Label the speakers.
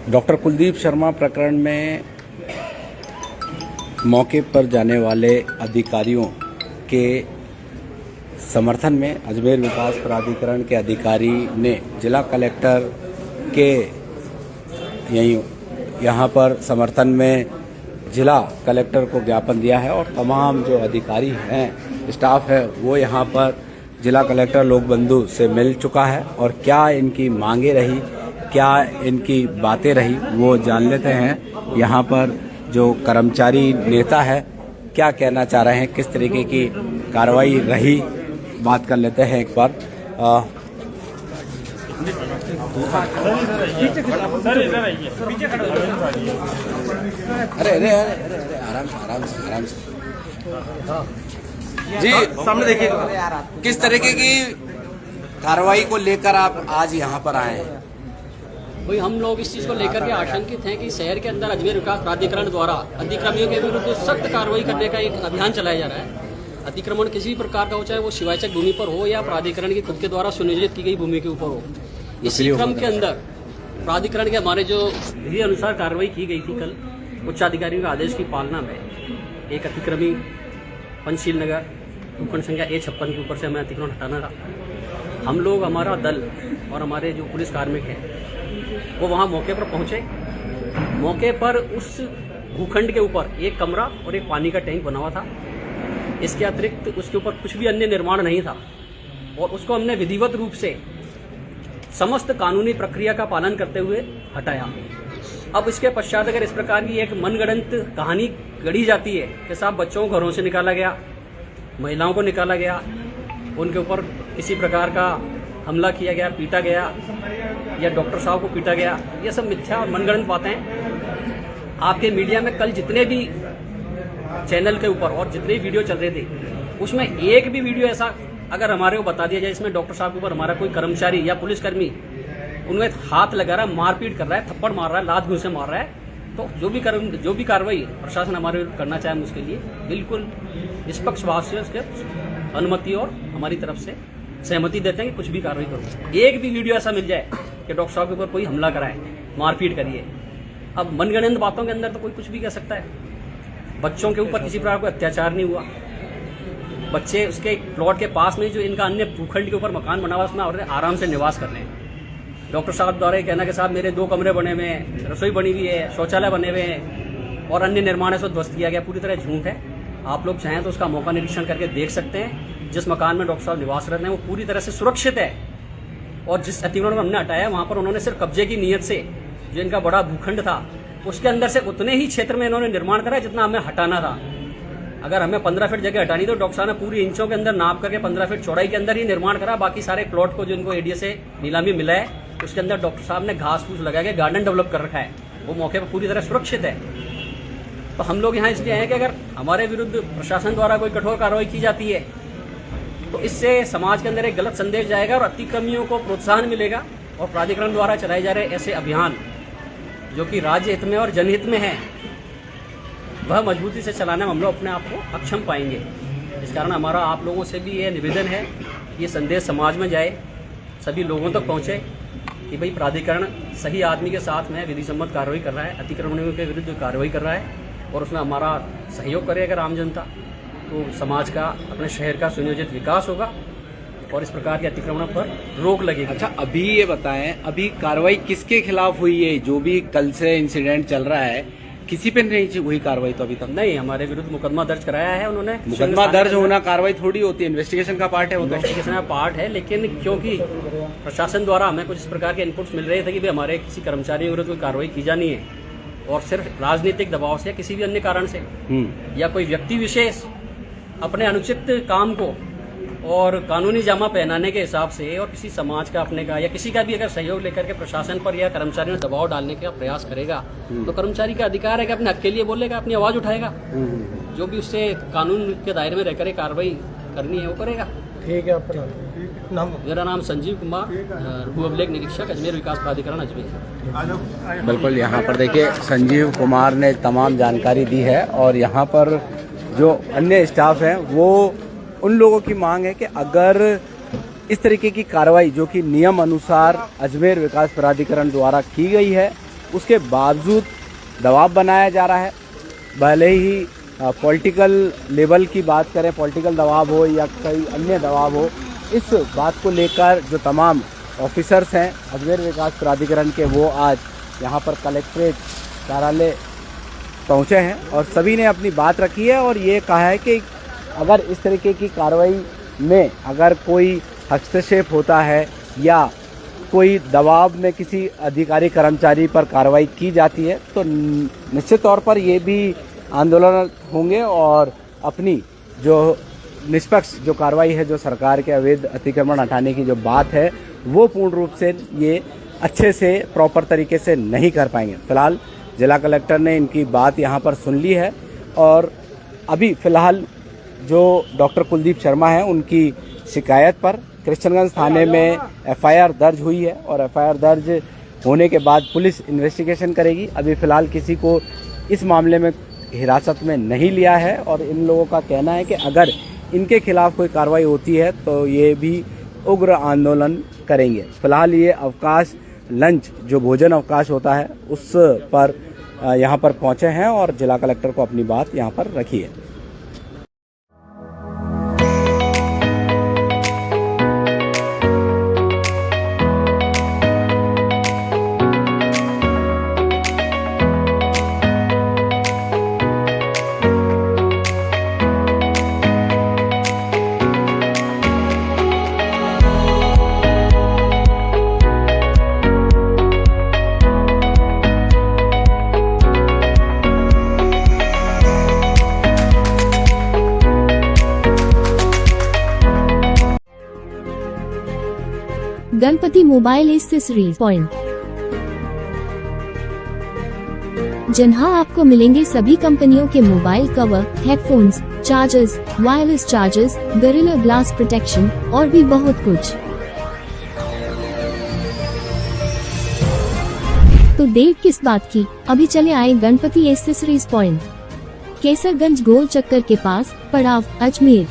Speaker 1: Doctor Kuldeep Sharma प्रकरण में मौके पर जाने वाले अधिकारियों के समर्थन में अजमेर विकास प्राधिकरण के अधिकारी ने जिला कलेक्टर के यहाँ पर समर्थन में जिला कलेक्टर को ज्ञापन दिया है और तमाम जो अधिकारी हैं, स्टाफ है, वो यहाँ पर जिला कलेक्टर लोकबंधु से मिल चुका है और क्या इनकी मांगे रही, क्या इनकी बातें रही, वो जान लेते हैं। यहाँ पर जो कर्मचारी नेता है क्या कहना चाह रहे हैं, किस तरीके की कार्रवाई रही, बात कर लेते हैं एक बार। अरे अरे अरे अरे आराम से जी, सामने देखिए। किस तरीके की कार्रवाई को लेकर आप आज यहाँ पर आए हैं?
Speaker 2: वही हम लोग इस चीज़ को लेकर के आशंकित हैं कि शहर के अंदर अजमेर विकास प्राधिकरण द्वारा अतिक्रमणियों के विरुद्ध सख्त कार्रवाई करने का एक अभियान चलाया जा रहा है। अतिक्रमण किसी भी प्रकार का हो, चाहे वो शिवायचक भूमि पर हो या प्राधिकरण की खुद के द्वारा सुनियोजित की गई भूमि के ऊपर हो। इसी क्रम के अंदर प्राधिकरण के हमारे जो विधि अनुसार कार्रवाई की गई थी कल उच्चाधिकारियों के आदेश की पालना में, एक अतिक्रमी पंचशील नगर भूखंड संख्या A56 के ऊपर से हमें अतिक्रमण हटाना था। हम लोग, हमारा दल और हमारे जो पुलिस कार्मिक हैं वो वहाँ मौके पर पहुँचे। मौके पर उस भूखंड के ऊपर एक कमरा और एक पानी का टैंक बना हुआ था। इसके अतिरिक्त उसके ऊपर कुछ भी अन्य निर्माण नहीं था और उसको हमने विधिवत रूप से समस्त कानूनी प्रक्रिया का पालन करते हुए हटाया। अब इसके पश्चात अगर इस प्रकार की एक मनगढ़ंत कहानी गढ़ी जाती है कि साहब बच्चों को घरों से निकाला गया, महिलाओं को निकाला गया, उनके ऊपर किसी प्रकार का हमला किया गया, पीटा गया या डॉक्टर साहब को पीटा गया, ये सब मिथ्या और मनगढ़ंत बातें आपके मीडिया में कल जितने भी चैनल के ऊपर और जितने वीडियो चल रहे थे उसमें एक भी वीडियो ऐसा अगर हमारे को बता दिया जाए इसमें डॉक्टर साहब के ऊपर हमारा कोई कर्मचारी या पुलिसकर्मी उनमें हाथ लगा रहा है, मारपीट कर रहा है, थप्पड़ मार रहा है, लात घूंसे से मार रहा है, तो जो भी कार्रवाई प्रशासन हमारे करना चाहे उसके लिए बिल्कुल निष्पक्ष भाव से उसके अनुमति और हमारी तरफ से सहमति देते हैं कि कुछ भी कार्रवाई करो। एक भी वीडियो ऐसा मिल जाए कि डॉक्टर साहब के ऊपर कोई हमला कराए, मारपीट करिए। अब मनगढ़ंत बातों के अंदर तो कोई कुछ भी कह सकता है। बच्चों के ऊपर किसी प्रकार कोई अत्याचार नहीं हुआ। बच्चे उसके प्लॉट के पास में जो इनका अन्य भूखंड के ऊपर मकान बना हुआ उसमें और आराम से निवास कर रहे हैं। डॉक्टर साहब द्वारा कहना कि साहब मेरे 2 कमरे बने हुए हैं, रसोई बनी हुई है, शौचालय बने हुए हैं और अन्य निर्माण है, ध्वस्त किया गया, पूरी तरह झूठ है। आप लोग चाहें तो उसका मौका निरीक्षण करके देख सकते हैं। जिस मकान में डॉक्टर साहब निवास रहते हैं वो पूरी तरह से सुरक्षित है और जिस अतिक्रमण को हमने हटाया वहाँ पर उन्होंने सिर्फ कब्जे की नीयत से जो इनका बड़ा भूखंड था उसके अंदर से उतने ही क्षेत्र में इन्होंने निर्माण करा जितना हमें हटाना था। अगर हमें 15 फीट जगह हटानी तो डॉक्टर साहब ने पूरी इंचों के अंदर नाप करके 15 फीट चौड़ाई के अंदर ही निर्माण करा। बाकी सारे प्लॉट को जो इनको एडीए से नीलामी मिला है उसके अंदर डॉक्टर साहब ने घास फूस लगा के गार्डन डेवलप कर रखा है, वो मौके पर पूरी तरह सुरक्षित है। तो हम लोग यहाँ इसलिए हैं कि अगर हमारे विरुद्ध प्रशासन द्वारा कोई कठोर कार्रवाई की जाती है तो इससे समाज के अंदर एक गलत संदेश जाएगा और अतिक्रमियों को प्रोत्साहन मिलेगा और प्राधिकरण द्वारा चलाए जा रहे ऐसे अभियान जो कि राज्य हित में और जनहित में है वह मजबूती से चलाने में हम लोग अपने आप को अक्षम पाएंगे। इस कारण हमारा आप लोगों से भी ये निवेदन है कि ये संदेश समाज में जाए, सभी लोगों तक पहुँचे कि भाई प्राधिकरण सही आदमी के साथ में विधि सम्मत कार्रवाई कर रहा है, अतिक्रमणियों के विरुद्ध कार्रवाई कर रहा है और उसमें हमारा सहयोग करे अगर आम जनता तो समाज का, अपने शहर का सुनियोजित विकास होगा और इस प्रकार के अतिक्रमण पर रोक लगेगी।
Speaker 1: अच्छा, अभी ये बताएं, अभी कार्रवाई किसके खिलाफ हुई है? जो भी कल से इंसिडेंट चल रहा है किसी पे नहीं हुई कार्रवाई तो अभी तक?
Speaker 2: नहीं, हमारे विरुद्ध मुकदमा दर्ज कराया है उन्होंने।
Speaker 1: मुकदमा दर्ज होना कार्रवाई थोड़ी होती है, इन्वेस्टिगेशन का पार्ट है, वो तो
Speaker 2: इन्वेस्टिगेशन का पार्ट है। लेकिन क्योंकि प्रशासन द्वारा हमें कुछ इस प्रकार के इनपुट्स मिल रहे थे कि भाई हमारे किसी कर्मचारी के विरुद्ध कोई कार्रवाई की जानी है और सिर्फ राजनीतिक दबाव से या किसी भी अन्य कारण से या कोई व्यक्ति विशेष अपने अनुचित काम को और कानूनी जामा पहनाने के हिसाब से और किसी समाज का अपने का या किसी का भी अगर सहयोग लेकर के प्रशासन पर या कर्मचारियों पर दबाव डालने का प्रयास करेगा तो कर्मचारी का अधिकार है कि अपने हक के लिए बोलेगा, अपनी आवाज उठाएगा। जो भी उससे कानून के दायरे में रहकर कार्रवाई करनी है वो करेगा।
Speaker 3: ठीक है, अपना नाम?
Speaker 2: मेरा नाम संजीव कुमार, भू अभिलेख निरीक्षक, अजमेर विकास प्राधिकरण अजमेर।
Speaker 1: बिल्कुल, यहाँ पर देखिए संजीव कुमार ने तमाम जानकारी दी है और यहाँ पर जो अन्य स्टाफ हैं वो उन लोगों की मांग है कि अगर इस तरीके की कार्रवाई जो कि नियम अनुसार अजमेर विकास प्राधिकरण द्वारा की गई है उसके बावजूद दबाव बनाया जा रहा है। भले ही पॉलिटिकल लेवल की बात करें, पॉलिटिकल दबाव हो या कई अन्य दबाव हो, इस बात को लेकर जो तमाम ऑफिसर्स हैं अजमेर विकास प्राधिकरण के, वो आज यहाँ पर कलेक्ट्रेट कार्यालय पहुँचे हैं और सभी ने अपनी बात रखी है और ये कहा है कि अगर इस तरीके की कार्रवाई में अगर कोई हस्तक्षेप होता है या कोई दबाव में किसी अधिकारी कर्मचारी पर कार्रवाई की जाती है तो निश्चित तौर पर ये भी आंदोलन होंगे और अपनी जो निष्पक्ष जो कार्रवाई है, जो सरकार के अवैध अतिक्रमण हटाने की जो बात है, वो पूर्ण रूप से ये अच्छे से प्रॉपर तरीके से नहीं कर पाएंगे। फिलहाल जिला कलेक्टर ने इनकी बात यहाँ पर सुन ली है और अभी फ़िलहाल जो डॉक्टर कुलदीप शर्मा हैं उनकी शिकायत पर कृष्णगंज थाने में एफआईआर दर्ज हुई है और एफआईआर दर्ज होने के बाद पुलिस इन्वेस्टिगेशन करेगी। अभी फ़िलहाल किसी को इस मामले में हिरासत में नहीं लिया है और इन लोगों का कहना है कि अगर इनके खिलाफ कोई कार्रवाई होती है तो ये भी उग्र आंदोलन करेंगे। फिलहाल ये अवकाश लंच जो भोजन अवकाश होता है उस पर यहाँ पर पहुँचे हैं और जिला कलेक्टर को अपनी बात यहाँ पर रखी है।
Speaker 4: गणपति मोबाइल एक्सेसरीज पॉइंट, जहां आपको मिलेंगे सभी कंपनियों के mobile cover, headphones, chargers, wireless chargers, gorilla glass protection और भी बहुत कुछ। तो देर किस बात की, अभी चले आए गणपति एक्सेसरीज पॉइंट, केसरगंज गोल चक्कर के पास, पड़ाव, अजमेर।